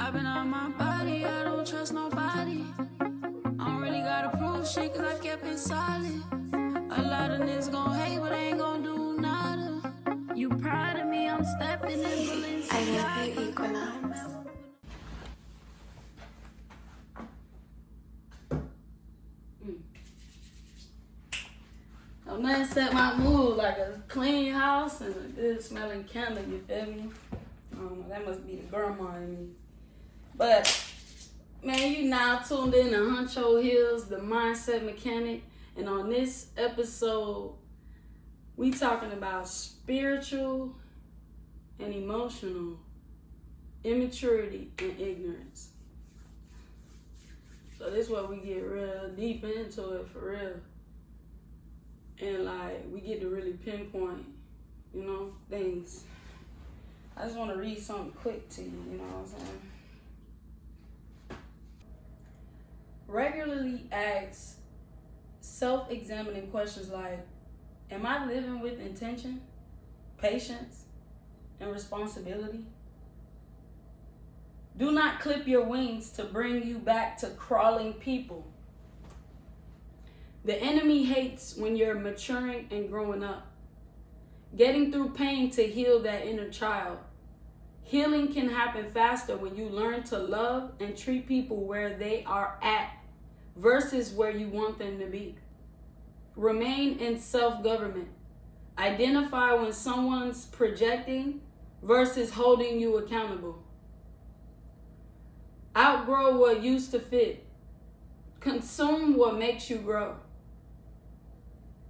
I've been on my body, I don't trust nobody. I don't really gotta prove shit, cause I kept it solid. A lot of niggas gon' hate, but ain't gon' do nada. You proud of me, I'm stepping in bullets. I love you, Equinox. I'm gonna set my mood like a clean house and a good smelling candle, you feel me? That must be the grandma in me. But, man, you now tuned in to Huncho Hills, the Mindset Mechanic. And on this episode, we talking about spiritual and emotional immaturity and ignorance. So this is where we get real deep into it for real. And like, we get to really pinpoint, things. I just want to read something quick to you, you know what I'm saying? Regularly ask self-examining questions like, am I living with intention, patience, and responsibility? Do not clip your wings to bring you back to crawling people. The enemy hates when you're maturing and growing up. Getting through pain to heal that inner child. Healing can happen faster when you learn to love and treat people where they are at versus where you want them to be. Remain in self-government. Identify when someone's projecting versus holding you accountable. Outgrow what used to fit. Consume what makes you grow.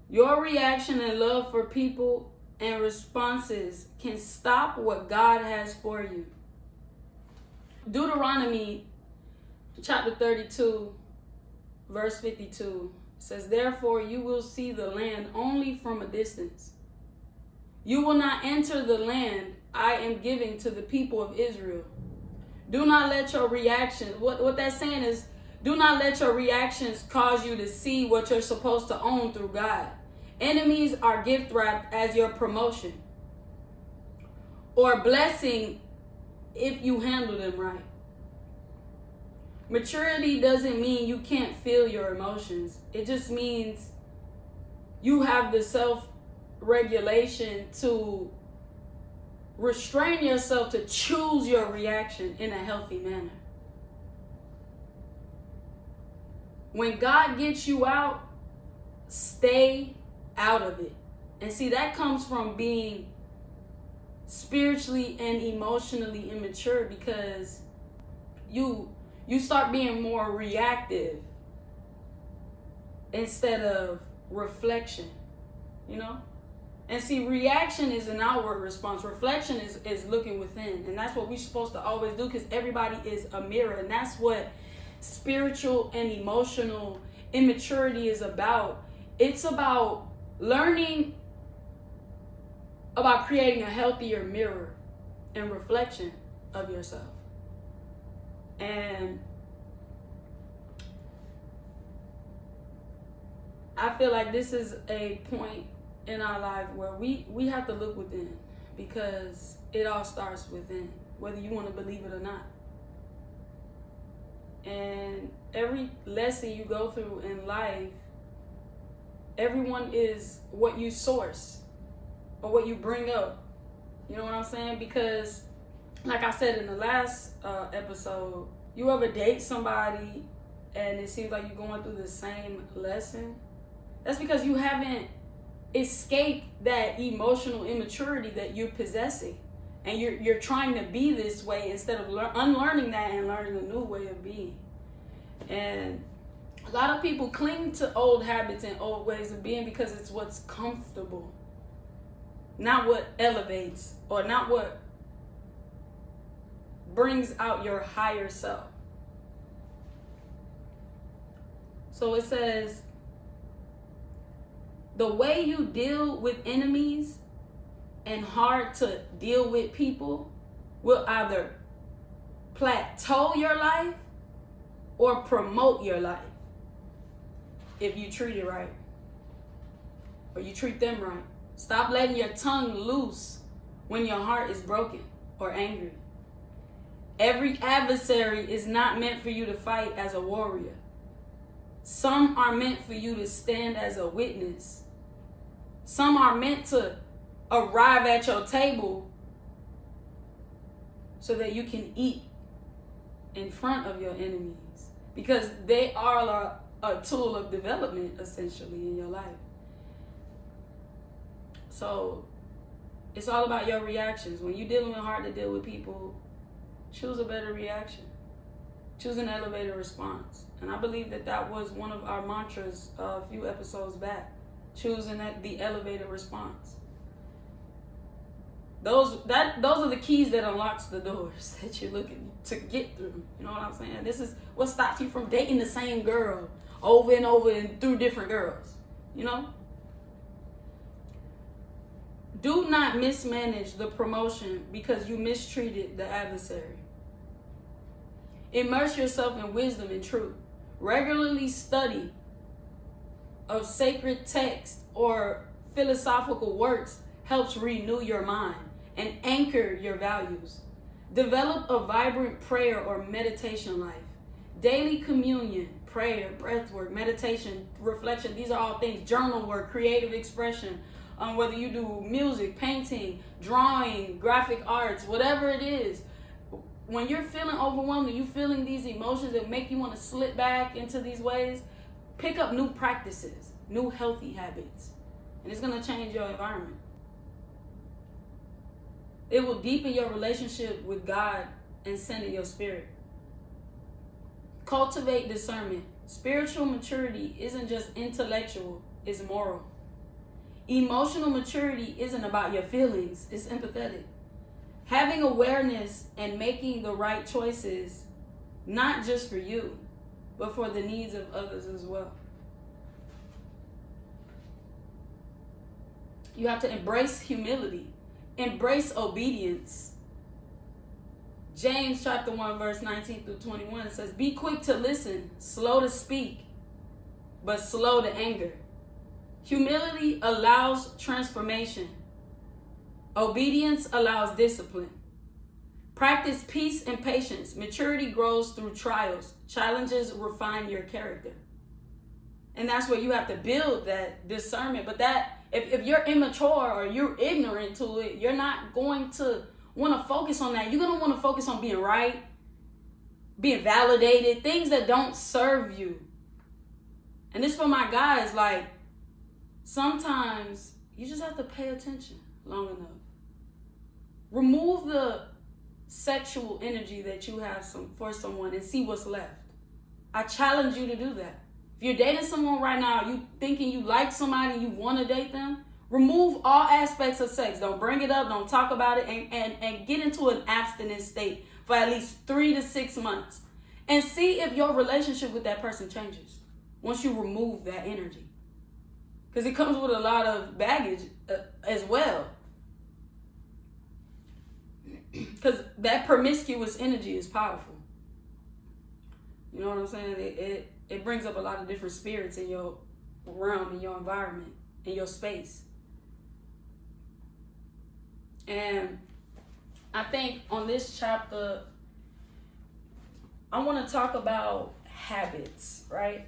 Your reaction and love for people and responses can stop what God has for you. Deuteronomy chapter 32, verse 52 says, therefore you will see the land only from a distance. You will not enter the land I am giving to the people of Israel. Do not let your reactions, what that's saying is, do not let your reactions cause you to see what you're supposed to own through God. Enemies are gift wrapped as your promotion or blessing if you handle them right. Maturity doesn't mean you can't feel your emotions. It just means you have the self-regulation to restrain yourself to choose your reaction in a healthy manner. When God gets you out, stay out of it. And see, that comes from being spiritually and emotionally immature, because you start being more reactive instead of reflection, And see, reaction is an outward response. Reflection is looking within. And that's what we're supposed to always do, because everybody is a mirror. And that's what spiritual and emotional immaturity is about. It's about learning about creating a healthier mirror and reflection of yourself. And I feel like this is a point in our life where we have to look within, because it all starts within, whether you want to believe it or not. And every lesson you go through in life, everyone is what you source or what you bring up. You know what I'm saying? Because like I said in the last episode, you ever date somebody and it seems like you're going through the same lesson? That's because you haven't escaped that emotional immaturity that you're possessing. And you're trying to be this way instead of unlearning that and learning a new way of being. And a lot of people cling to old habits and old ways of being because it's what's comfortable, not what elevates or not what brings out your higher self. So it says, the way you deal with enemies and hard to deal with people will either plateau your life or promote your life if you treat it right or you treat them right. Stop letting your tongue loose when your heart is broken or angry. Every adversary is not meant for you to fight as a warrior. Some are meant for you to stand as a witness. Some are meant to arrive at your table so that you can eat in front of your enemies, because they are a tool of development essentially in your life. So it's all about your reactions. When you're dealing with hard to deal with people, choose a better reaction. Choose an elevated response. And I believe that was one of our mantras a few episodes back. Choosing the elevated response. Those are the keys that unlocks the doors that you're looking to get through. You know what I'm saying? This is what stops you from dating the same girl over and over and through different girls. You know? Do not mismanage the promotion because you mistreated the adversary. Immerse yourself in wisdom and truth. Regularly study of sacred text or philosophical works helps renew your mind and anchor your values. Develop a vibrant prayer or meditation life. Daily communion, prayer, breathwork, meditation, reflection, these are all things. Journal work, creative expression, whether you do music, painting, drawing, graphic arts, whatever it is. When you're feeling overwhelmed and you're feeling these emotions that make you want to slip back into these ways, pick up new practices, new healthy habits, and it's going to change your environment. It will deepen your relationship with God and center your spirit. Cultivate discernment. Spiritual maturity isn't just intellectual, it's moral. Emotional maturity isn't about your feelings, it's empathetic. Having awareness and making the right choices, not just for you, but for the needs of others as well. You have to embrace humility, embrace obedience. James chapter 1, verse 19 through 21, it says, be quick to listen, slow to speak, but slow to anger. Humility allows transformation. Obedience allows discipline. Practice peace and patience. Maturity grows through trials. Challenges refine your character. And that's where you have to build that discernment. But that if you're immature or you're ignorant to it, you're not going to want to focus on that. You're going to want to focus on being right, being validated, things that don't serve you. And this for my guys, like, sometimes you just have to pay attention long enough. Remove the sexual energy that you have for someone and see what's left. I challenge you to do that. If you're dating someone right now, you thinking you like somebody, you want to date them, remove all aspects of sex. Don't bring it up, don't talk about it, and get into an abstinent state for at least 3 to 6 months. And see if your relationship with that person changes once you remove that energy. Because it comes with a lot of baggage as well. Because that promiscuous energy is powerful. You know what I'm saying? It brings up a lot of different spirits in your realm, in your environment, in your space. And I think on this chapter, I want to talk about habits, right?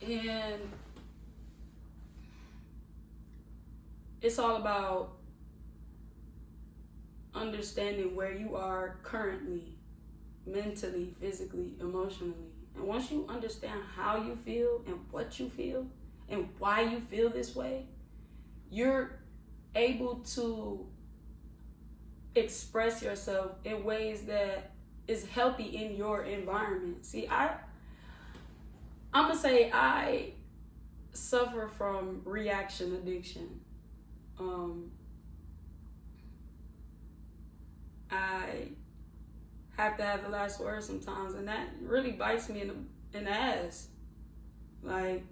And it's all about understanding where you are currently, mentally, physically, emotionally. And once you understand how you feel and what you feel and why you feel this way, you're able to express yourself in ways that is healthy in your environment. See, I'm gonna say I suffer from reaction addiction. I have to have the last word sometimes, and that really bites me in the ass. Like,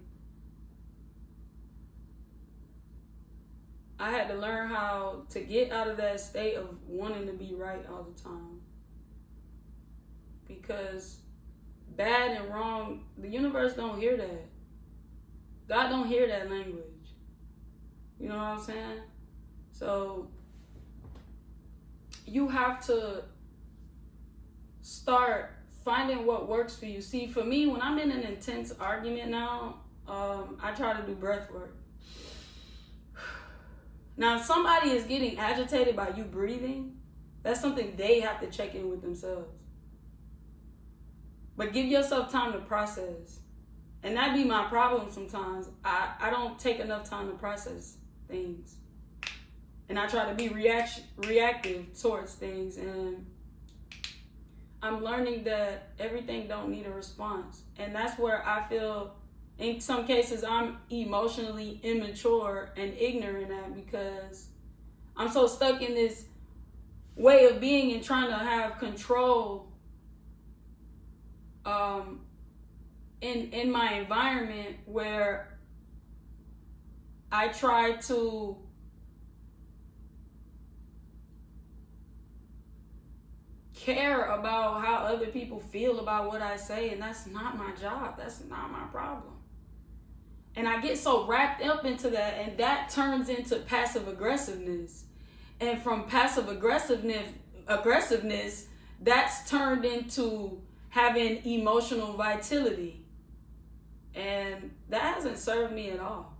I had to learn how to get out of that state of wanting to be right all the time. Because bad and wrong, the universe don't hear that. God don't hear that language. You know what I'm saying? So you have to start finding what works for you. See, for me, when I'm in an intense argument now, I try to do breath work. Now, if somebody is getting agitated by you breathing, that's something they have to check in with themselves. But give yourself time to process. And that be my problem sometimes. I don't take enough time to process things. And I try to be reactive towards things. And I'm learning that everything don't need a response. And that's where I feel, in some cases, I'm emotionally immature and ignorant at, because I'm so stuck in this way of being and trying to have control in my environment, where I try to care about how other people feel about what I say, and that's not my job. That's not my problem. And I get so wrapped up into that, and that turns into passive aggressiveness. And from passive aggressiveness, that's turned into having emotional vitality. And that hasn't served me at all.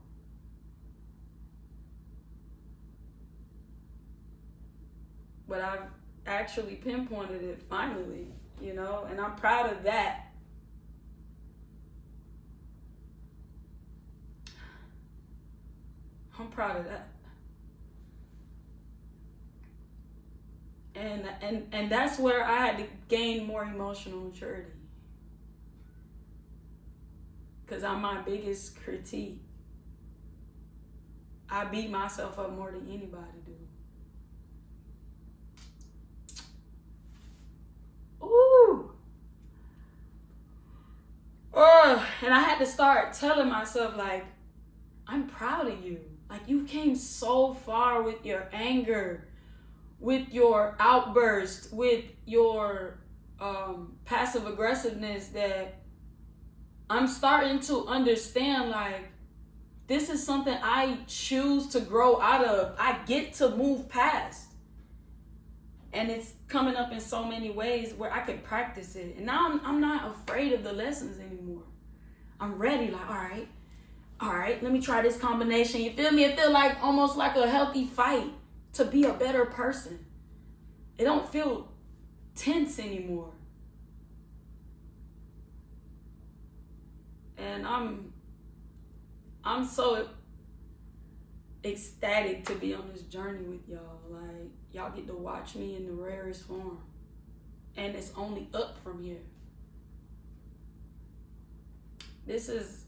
But I've actually pinpointed it finally, and I'm proud of that. I'm proud of that. And that's where I had to gain more emotional maturity. Because I'm my biggest critique. I beat myself up more than anybody do. Ooh. And I had to start telling myself, like, I'm proud of you. Like, you came so far with your anger, with your outburst, with your passive aggressiveness, that I'm starting to understand, like, this is something I choose to grow out of. I get to move past. And it's coming up in so many ways where I can practice it. And now I'm not afraid of the lessons anymore. I'm ready, like, all right, let me try this combination. You feel me? It feels like almost like a healthy fight to be a better person. It don't feel tense anymore. And I'm so ecstatic to be on this journey with y'all. Like, y'all get to watch me in the rarest form. And it's only up from here. This is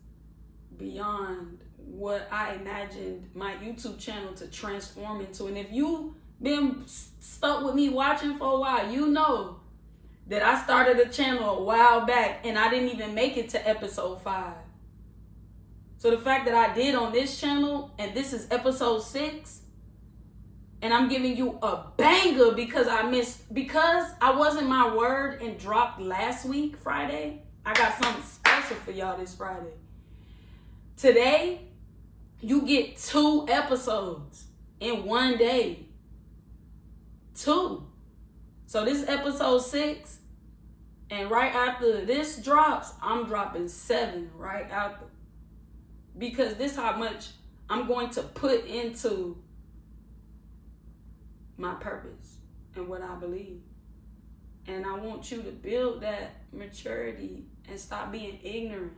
beyond what I imagined my YouTube channel to transform into. And if you been stuck with me watching for a while, you know that I started a channel a while back and I didn't even make it to episode 5. So the fact that I did on this channel, and this is episode 6, and I'm giving you a banger because I wasn't my word and dropped last week, Friday. I got something special for y'all this Friday. Today, you get 2 episodes in one day. 2. So this is episode 6. And right after this drops, I'm dropping 7 right after. Because this is how much I'm going to put into my purpose and what I believe. And I want you to build that maturity and stop being ignorant.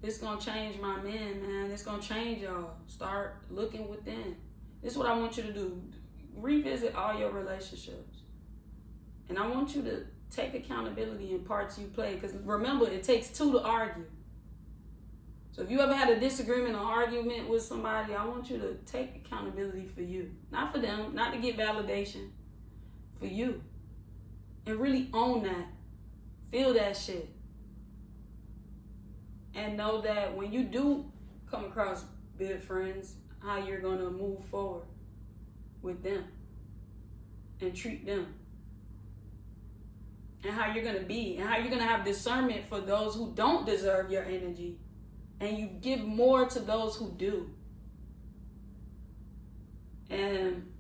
It's going to change my man. It's going to change y'all. Start looking within. This is what I want you to do. Revisit all your relationships. And I want you to take accountability in parts you play. Because remember, it takes 2 to argue. So if you ever had a disagreement or argument with somebody, I want you to take accountability for you. Not for them, not to get validation. For you. And really own that. Feel that shit. And know that when you do come across good friends, how you're going to move forward with them and treat them. And how you're going to be. And how you're going to have discernment for those who don't deserve your energy. And you give more to those who do. And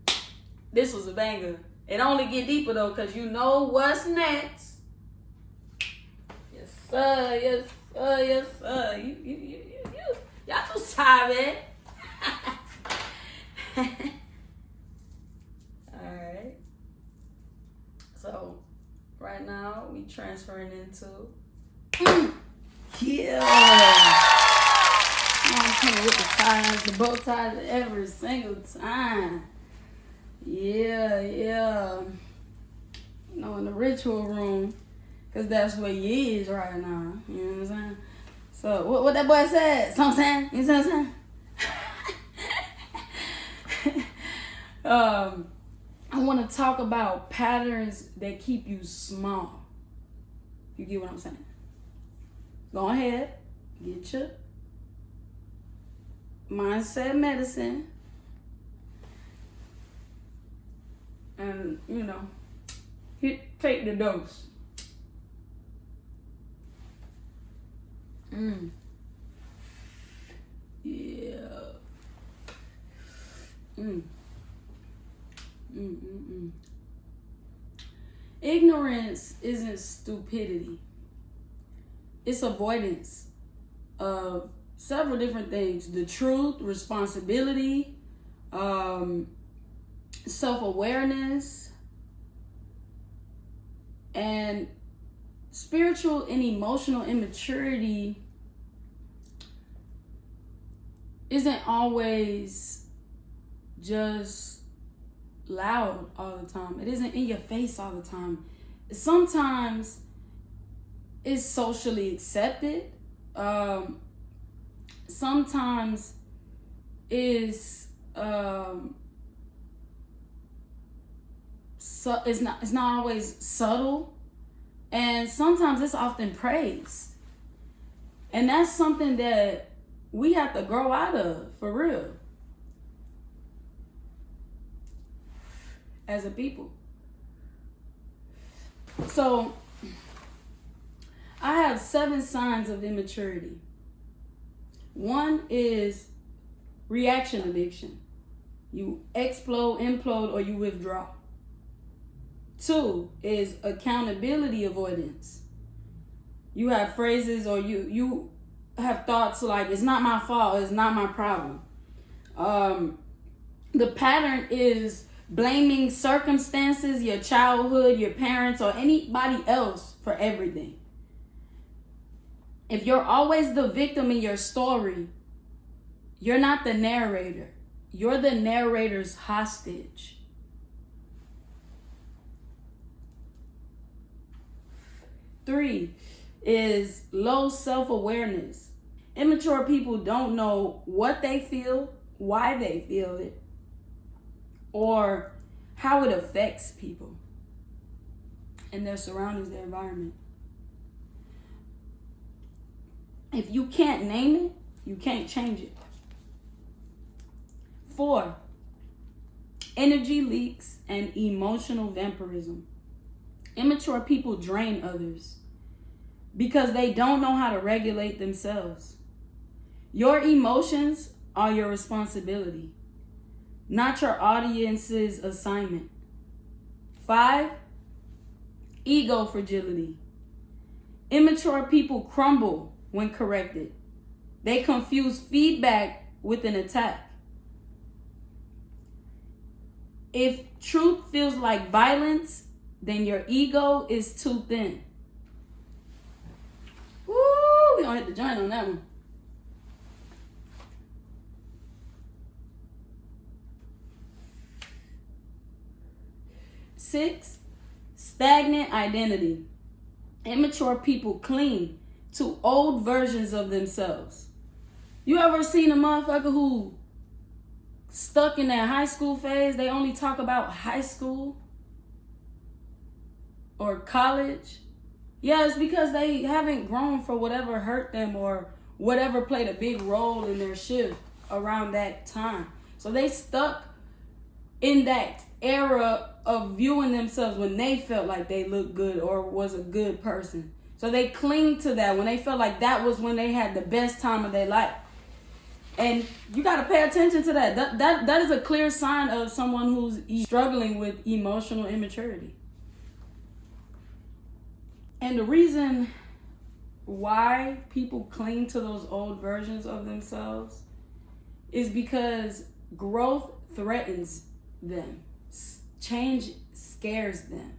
this was a banger. It only get deeper though, cause you know what's next. Yes sir, yes sir, yes sir. Y'all too savvy. Alright. So right now we transferring into yeah. I'm coming with the ties, the bow ties every single time. Yeah. You know, in the ritual room, cause that's where you is right now. You know what I'm saying? So what that boy said? So I'm saying, you know what I'm saying? I want to talk about patterns that keep you small. You get what I'm saying? Go ahead, get your mindset medicine, and you know, take the dose. Yeah. Ignorance isn't stupidity. It's avoidance of several different things. The truth, responsibility, self-awareness, and spiritual and emotional immaturity isn't always just loud all the time. It isn't in your face all the time. Sometimes it's socially accepted. Sometimes it's it's not always subtle, and sometimes it's often praised. And that's something that we have to grow out of, for real, as a people. So I have 7 signs of immaturity. 1 is reaction addiction. You explode, implode, or you withdraw. 2 is accountability avoidance. You have phrases, or you have thoughts like, it's not my fault, it's not my problem. The pattern is blaming circumstances, your childhood, your parents, or anybody else for everything. If you're always the victim in your story, you're not the narrator. You're the narrator's hostage. 3 is low self-awareness. Immature people don't know what they feel, why they feel it, or how it affects people and their surroundings, their environment. If you can't name it, you can't change it. 4, energy leaks and emotional vampirism. Immature people drain others because they don't know how to regulate themselves. Your emotions are your responsibility, not your audience's assignment. 5, ego fragility. Immature people crumble when corrected. They confuse feedback with an attack. If truth feels like violence, then your ego is too thin. Woo, we gonna hit the joint on that one. 6, stagnant identity. Immature people cling to old versions of themselves. You ever seen a motherfucker who stuck in that high school phase? They only talk about high school or college. Yeah, it's because they haven't grown for whatever hurt them or whatever played a big role in their shift around that time. So they stuck in that era of viewing themselves when they felt like they looked good or was a good person. So they cling to that when they felt like that was when they had the best time of their life. And you got to pay attention to that. That is a clear sign of someone who's struggling with emotional immaturity. And the reason why people cling to those old versions of themselves is because growth threatens them. Change scares them.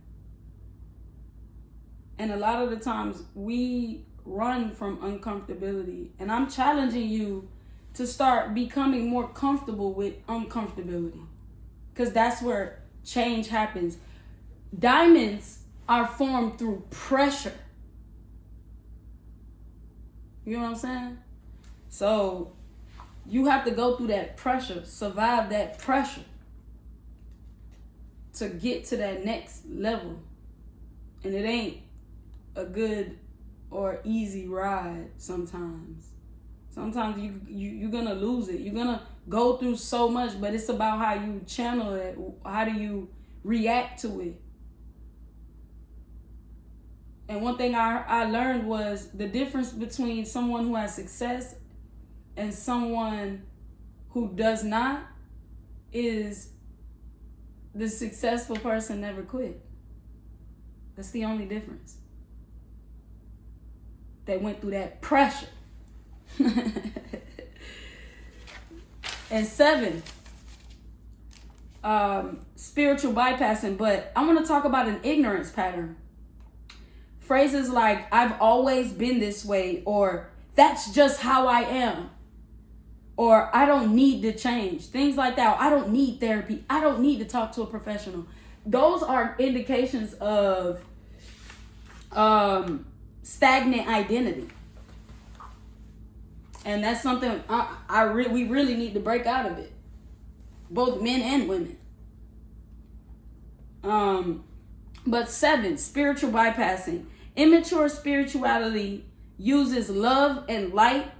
And a lot of the times we run from uncomfortability. And I'm challenging you to start becoming more comfortable with uncomfortability. Because that's where change happens. Diamonds are formed through pressure. You know what I'm saying? So you have to go through that pressure, survive that pressure to get to that next level. And it ain't a good or easy ride sometimes. Sometimes you're gonna lose it. You're gonna go through so much, but it's about how you channel it. How do you react to it? And one thing I learned was the difference between someone who has success and someone who does not is the successful person never quit. That's the only difference. They went through that pressure. And 7, spiritual bypassing. But I want to talk about an ignorance pattern. Phrases like, I've always been this way, or that's just how I am, or I don't need to change. Things like that. I don't need therapy. I don't need to talk to a professional. Those are indications of stagnant identity. And that's something we really need to break out of it. Both men and women. But 7, spiritual bypassing. Immature spirituality uses love and light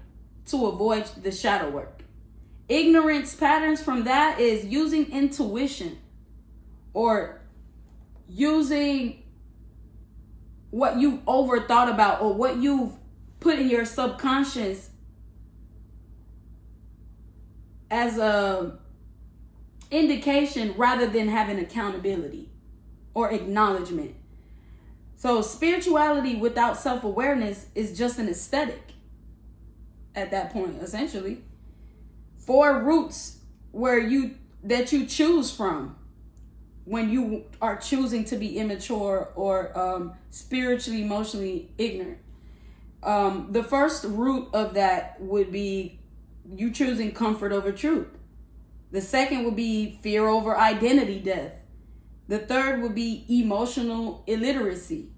to avoid the shadow work. Ignorance patterns from that is using intuition or using what you've overthought about or what you've put in your subconscious as a indication rather than having accountability or acknowledgement. So spirituality without self-awareness is just an aesthetic at that point, essentially. 4 roots that you choose from when you are choosing to be immature or spiritually, emotionally ignorant. The first root of that would be you choosing comfort over truth. The second would be fear over identity death. The third would be emotional illiteracy.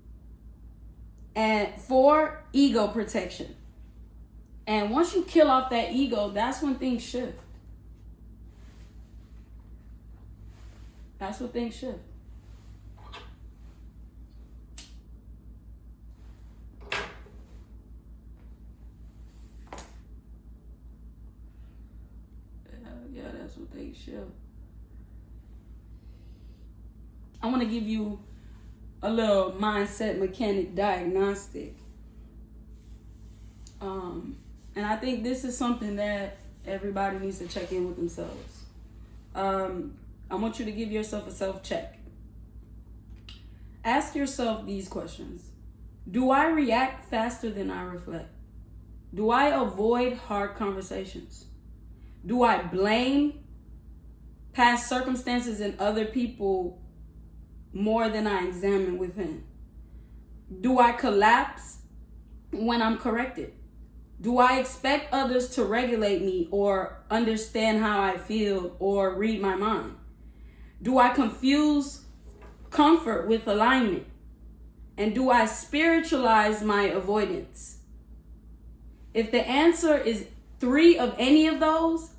And 4, ego protection. And once you kill off that ego, that's when things shift. That's when things shift. Yeah, that's what things shift. I want to give you a little mindset mechanic diagnostic. And I think this is something that everybody needs to check in with themselves. I want you to give yourself a self-check. Ask yourself these questions. Do I react faster than I reflect? Do I avoid hard conversations? Do I blame past circumstances and other people more than I examine within? Do I collapse when I'm corrected? Do I expect others to regulate me or understand how I feel or read my mind? Do I confuse comfort with alignment? And do I spiritualize my avoidance? If the answer is 3 of any of those,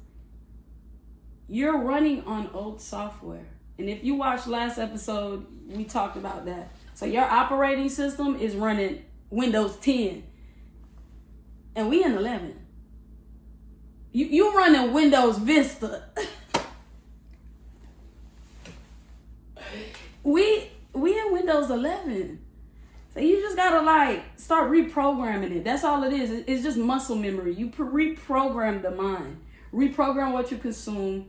you're running on old software. And if you watched last episode, we talked about that. So your operating system is running Windows 10. And we in 11. You running Windows Vista. we in Windows 11. So you just gotta start reprogramming it. That's all it is. It's just muscle memory. You reprogram the mind. reprogram what you consume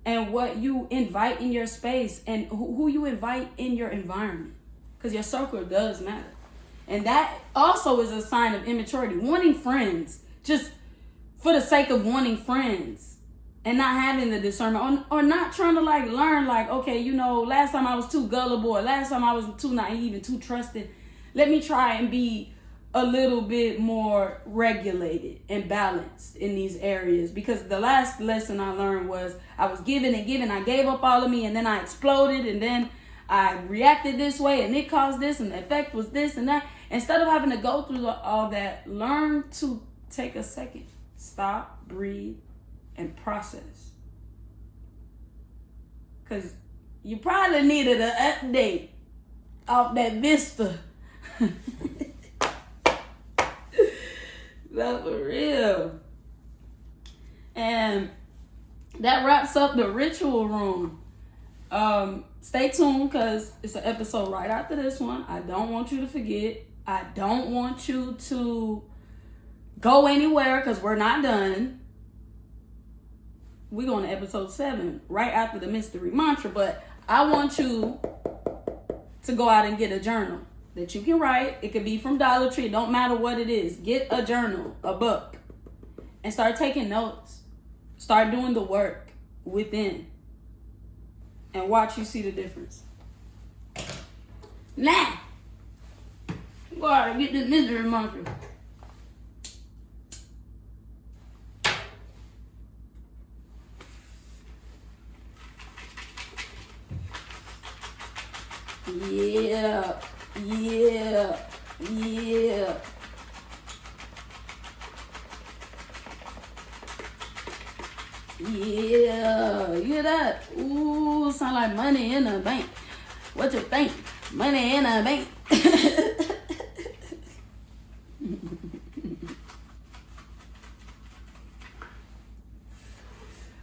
and what you invite in your space and who you invite in your environment. Because your circle does matter. And that also is a sign of immaturity. Wanting friends just for the sake of wanting friends and not having the discernment or not trying to like learn like, okay, you know, last time I was too gullible or last time I was too naive and too trusting. Let me try and be a little bit more regulated and balanced in these areas, because the last lesson I learned was I was giving and giving. I gave up all of me and then I exploded and then I reacted this way and it caused this and the effect was this and that. Instead of having to go through all that, learn to take a second, stop, breathe, and process. Because you probably needed an update off that Vista. That's for real. And that wraps up the ritual room. Stay tuned because it's an episode right after this one. I don't want you to forget. I don't want you to go anywhere because we're not done. We're going to episode 7 right after the mystery mantra. But I want you to go out and get a journal that you can write. It could be from Dollar Tree. It don't matter what it is. Get a journal, a book, and start taking notes. Start doing the work within. And watch you see the difference. Now, go out and get this mystery mantra. Yeah, yeah, yeah. Yeah, you hear that? Ooh, sound like money in the bank. What you think? Money in the bank.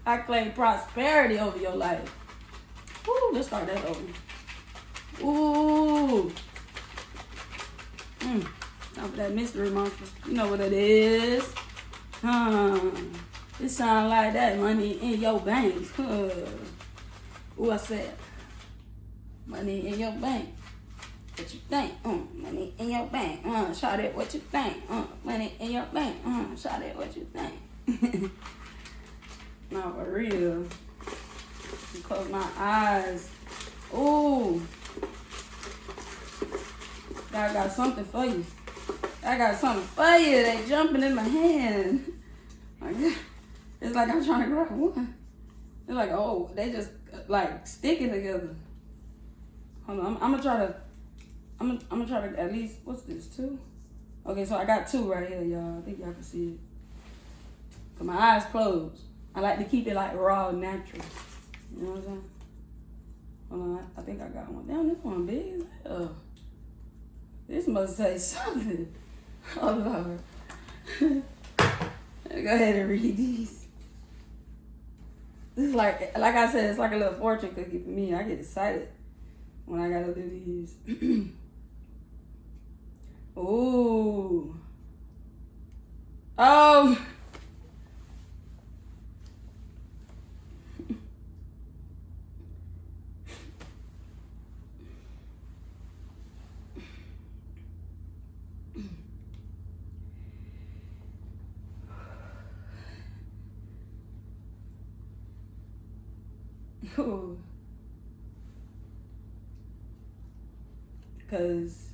I claim prosperity over your life. Ooh, let's start that over. Ooh. Time for that mystery monster. You know what it is. It sound like that money in your bank. Ooh, I said money in your bank. What you think? Money in your bank. Shout it. What you think? Money in your bank. Shout it. What you think? No, for real. Close my eyes. Ooh. I got something for you. I got something for you. They jumping in my hand. It's like I'm trying to grab one. It's like, oh, they just like sticking together. Hold on, I'm gonna try to at least, what's this, 2? Okay, so I got 2 right here, y'all. I think y'all can see it. Cause my eyes closed. I like to keep it like raw and natural. You know what I'm saying? Hold on, I think I got one. Damn, this one big as hell. This must say something. Oh, Lord. Go ahead and read these. This is like I said, it's like a little fortune cookie for me. I get excited when I gotta do these. Ooh. Oh. Because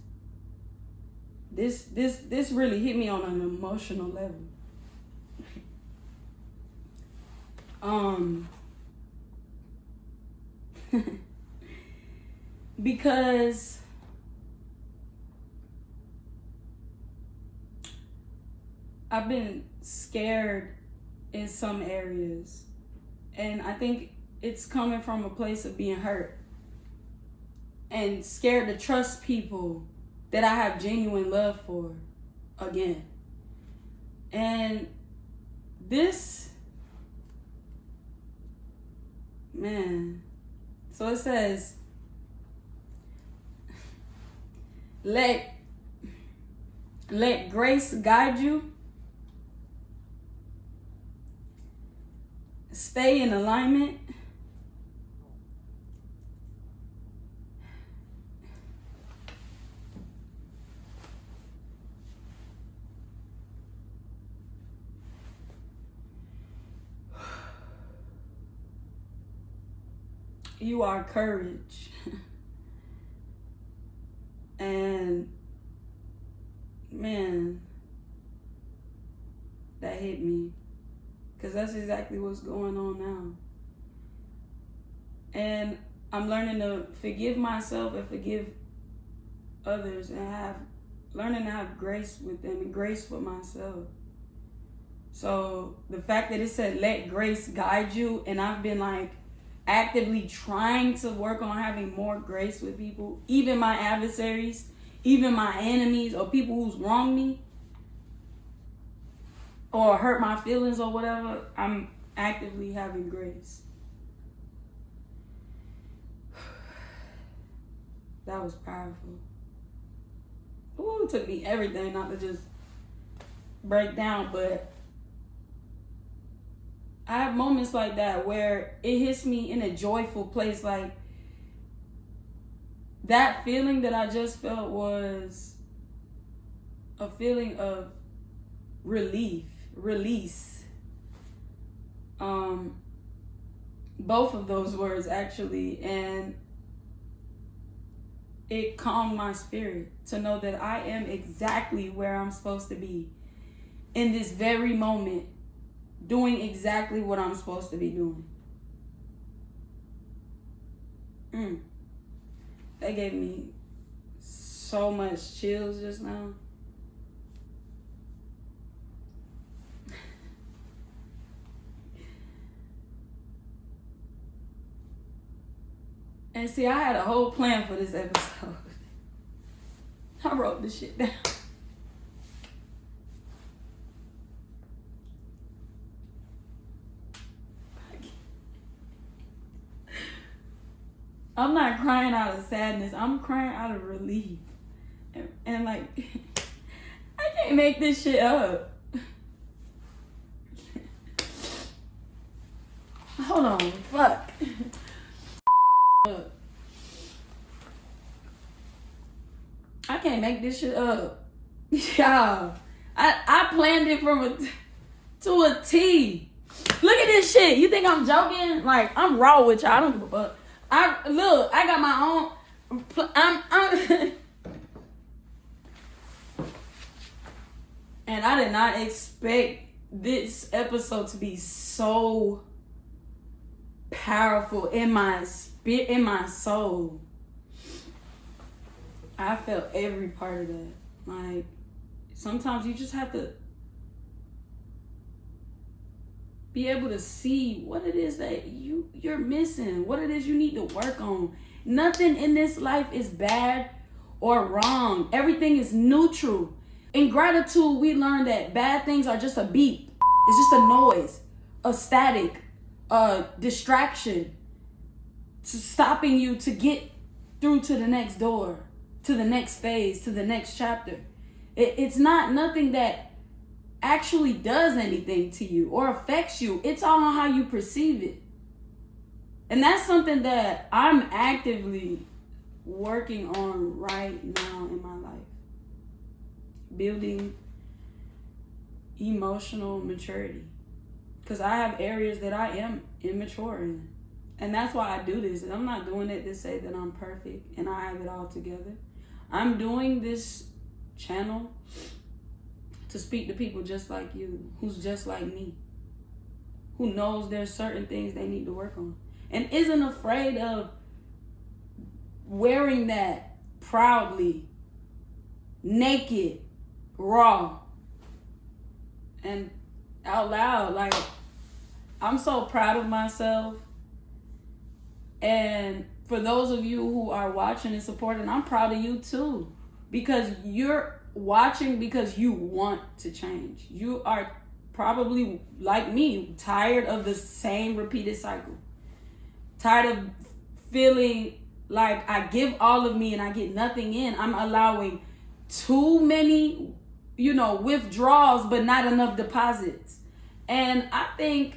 this really hit me on an emotional level. Because I've been scared in some areas, and I think it's coming from a place of being hurt and scared to trust people that I have genuine love for again. And this, man, so it says, let grace guide you. stay in alignment, you are courage. And man, that hit me, because that's exactly what's going on now. And I'm learning to forgive myself and forgive others, and learning to have grace with them and grace for myself. So the fact that it said let grace guide you, and I've been like actively trying to work on having more grace with people, even my adversaries, even my enemies, or people who's wronged me or hurt my feelings or whatever. I'm actively having grace. That was powerful. Ooh, it took me everything not to just break down, but I have moments like that where it hits me in a joyful place. Like, that feeling that I just felt was a feeling of release. Both of those words, actually. And it calmed my spirit to know that I am exactly where I'm supposed to be in this very moment, doing exactly what I'm supposed to be doing. That gave me so much chills just now. And see, I had a whole plan for this episode. I wrote this shit down. I'm not crying out of sadness. I'm crying out of relief. And like, I can't make this shit up. Hold on, fuck. I can't make this shit up. Y'all, I planned it to a T. Look at this shit. You think I'm joking? Like, I'm raw with y'all. I don't give a fuck. I got my own. And I did not expect this episode to be so powerful in my spirit, in my soul. I felt every part of that. Like, sometimes you just have to be able to see what it is that you're missing, what it is you need to work on. Nothing in this life is bad or wrong. Everything is neutral. In gratitude, we learn that bad things are just a beep. It's just a noise, a static, a distraction, stopping you to get through to the next door, to the next phase, to the next chapter. It's not nothing that actually does anything to you or affects you. It's all on how you perceive it. And that's something that I'm actively working on right now in my life. Building emotional maturity. Because I have areas that I am immature in. And that's why I do this. And I'm not doing it to say that I'm perfect and I have it all together. I'm doing this channel to speak to people just like you, who's just like me, who knows there's certain things they need to work on and isn't afraid of wearing that proudly, naked, raw, and out loud. Like, I'm so proud of myself. And for those of you who are watching and supporting, I'm proud of you too, because you're watching because you want to change. You are probably, like me, tired of the same repeated cycle. Tired of feeling like I give all of me and I get nothing in. I'm allowing too many, withdrawals, but not enough deposits. And I think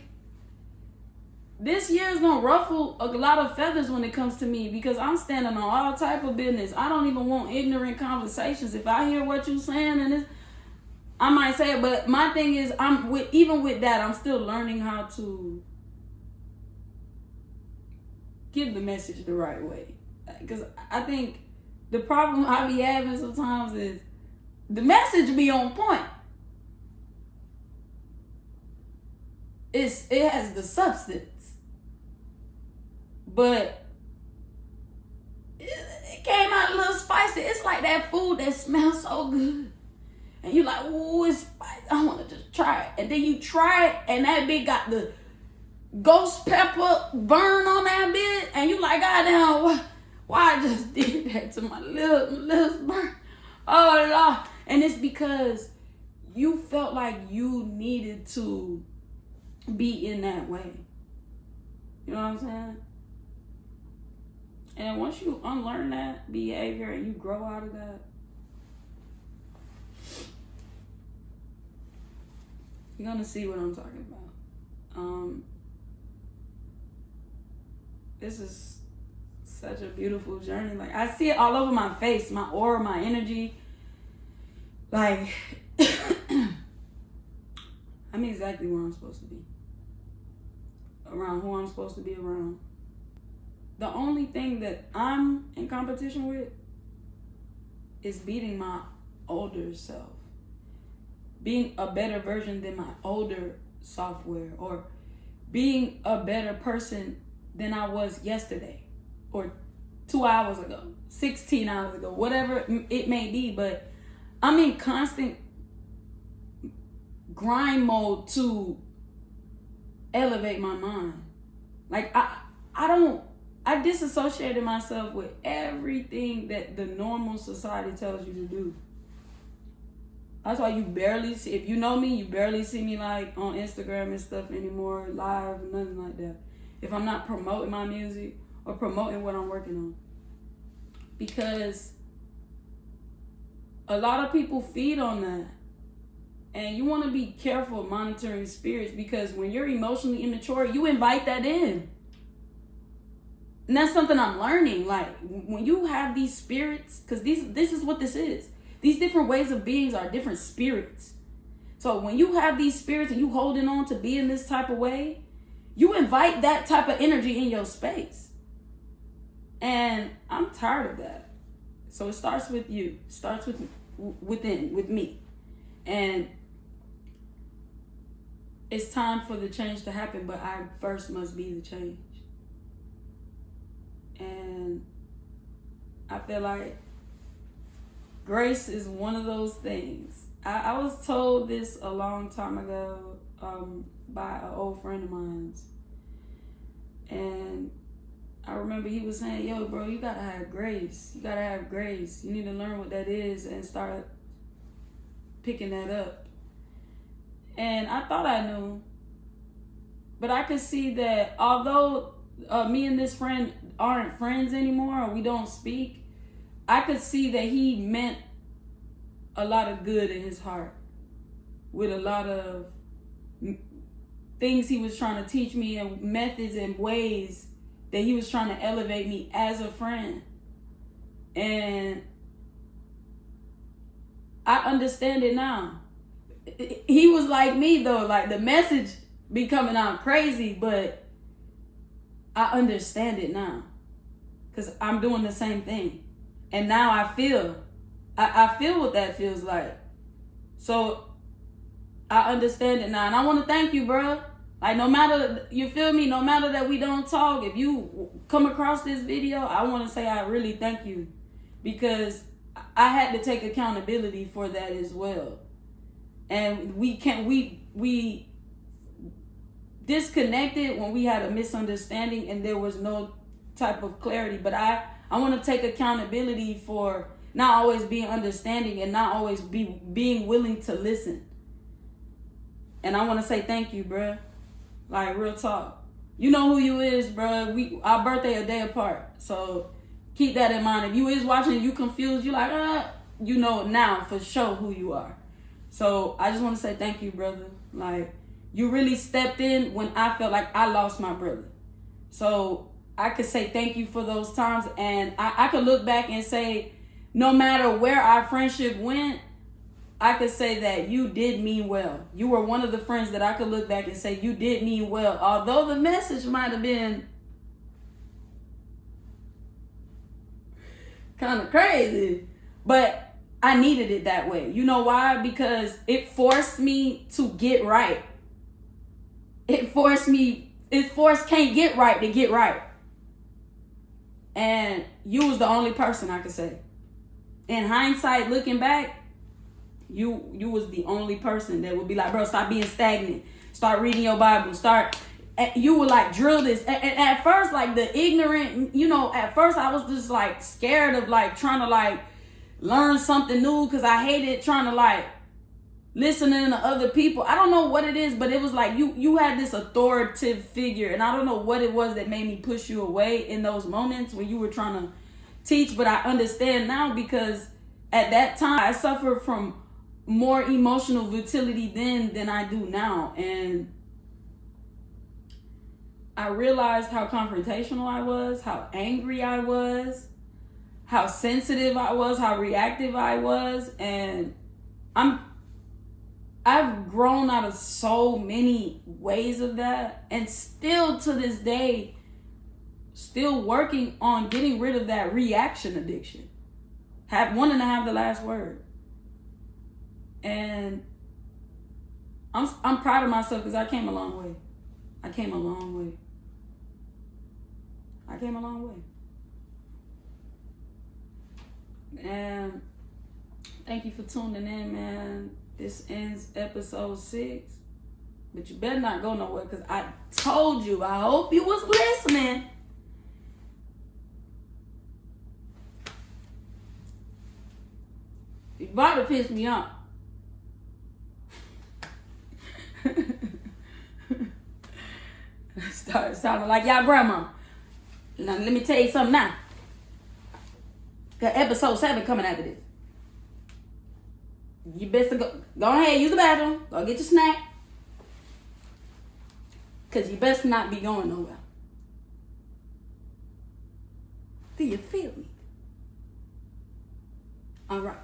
this year is gonna ruffle a lot of feathers when it comes to me, because I'm standing on all type of business. I don't even want ignorant conversations. If I hear what you're saying and I might say it, but my thing is, even with that, I'm still learning how to give the message the right way. Because I think the problem I be having sometimes is the message be on point. It has the substance, but it came out a little spicy. It's like that food that smells so good, and you like, ooh, it's spicy. I want to just try it, and then you try it, and that bit got the ghost pepper burn on that bit, and you like, goddamn, why I just did that to my lips burn? Oh Lord! And it's because you felt like you needed to be in that way. You know what I'm saying? And once you unlearn that behavior and you grow out of that, you're gonna see what I'm talking about. This is such a beautiful journey. Like, I see it all over my face, my aura, my energy. Like, I'm exactly where I'm supposed to be. Around who I'm supposed to be around. The only thing that I'm in competition with is beating my older self. Being a better version than my older software, or being a better person than I was yesterday, or 2 hours ago, 16 hours ago, whatever it may be. But I'm in constant grind mode to elevate my mind. Like, I disassociated myself with everything that the normal society tells you to do. That's why you barely see, if you know me, you barely see me like on Instagram and stuff anymore, live, nothing like that. If I'm not promoting my music or promoting what I'm working on. Because a lot of people feed on that. And you want to be careful monitoring spirits, because when you're emotionally immature, you invite that in. And that's something I'm learning. Like, when you have these spirits, because this is what this is. These different ways of beings are different spirits. So when you have these spirits and you holding on to being this type of way, you invite that type of energy in your space. And I'm tired of that. So it starts with you. It starts with me. And it's time for the change to happen, but I first must be the change. And I feel like grace is one of those things. I was told this a long time ago by an old friend of mine. And I remember he was saying, yo, bro, you gotta have grace. You gotta have grace. You need to learn what that is and start picking that up. And I thought I knew, but I could see that although me and this friend aren't friends anymore, or we don't speak, I could see that he meant a lot of good in his heart, with a lot of things he was trying to teach me, and methods and ways that he was trying to elevate me as a friend. And I understand it now. He was like me though, like the message be coming out crazy, but I understand it now, because I'm doing the same thing. And now I feel what that feels like. So I understand it now. And I want to thank you, bro. Like, no matter, you feel me? No matter that we don't talk, if you come across this video, I want to say I really thank you, because I had to take accountability for that as well. And we disconnected when we had a misunderstanding and there was no type of clarity. But I want to take accountability for not always being understanding and not always being willing to listen. And I want to say thank you, bruh. Like, real talk. You know who you is, bruh. Our birthday a day apart. So keep that in mind. If you is watching and you confused, you like, you know now for sure who you are. So I just want to say thank you, brother. Like, You really stepped in when I felt like I lost my brother. So I could say thank you for those times. And I could look back and say, no matter where our friendship went, I could say that you did mean well. You were one of the friends that I could look back and say you did mean well. Although the message might have been kind of crazy, but I needed it that way. You know why? Because it forced me to get right. It forced can't get right to get right. And you was the only person I could say. In hindsight, looking back, you was the only person that would be like, bro, stop being stagnant. Start reading your Bible. You would like drill this. And at first, like the ignorant, at first I was just like scared of like trying to like learn something new because I hated trying to like listening to other people. I don't know what it is, but it was like you had this authoritative figure, and I don't know what it was that made me push you away in those moments when you were trying to teach. But I understand now because at that time I suffered from more emotional volatility then than I do now, and I realized how confrontational I was, how angry I was, how sensitive I was, how reactive I was, and I've grown out of so many ways of that, and still to this day, still working on getting rid of that reaction addiction. Wanting to have the last word. And I'm proud of myself because I came a long way. I came a long way. And thank you for tuning in, man. This ends episode 6. But you better not go nowhere because I told you. I hope you was listening. You about to piss me off. Start sounding like y'all grandma. Now let me tell you something now. Got episode 7 coming after this. You best go ahead, use the bathroom. Go get your snack. Because you best not be going nowhere. Do you feel me? All right.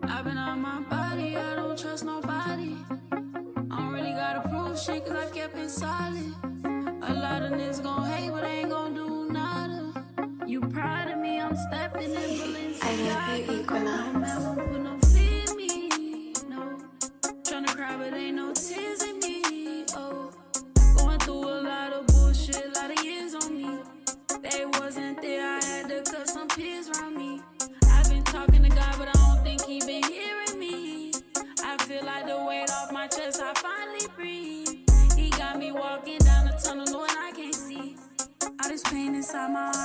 I've been on my body, I don't trust nobody. I don't really gotta prove shit cause I kept it solid. A lot of niggas gon' hate but ain't gon' do nada. You proud of me, I'm stepping in Balenciaga. I love you, Equinox. No man won't put no fear in me, no. Tryna cry but ain't no tears in me, oh. Going through a lot of bullshit, a lot of years on me. They wasn't there, I had to cut some peers around me. I've been talking to God but I don't think he been hearing me. I feel like the weight off my chest, I finally breathe. He got me walking down the tunnel knowing I can't see. All this pain inside my heart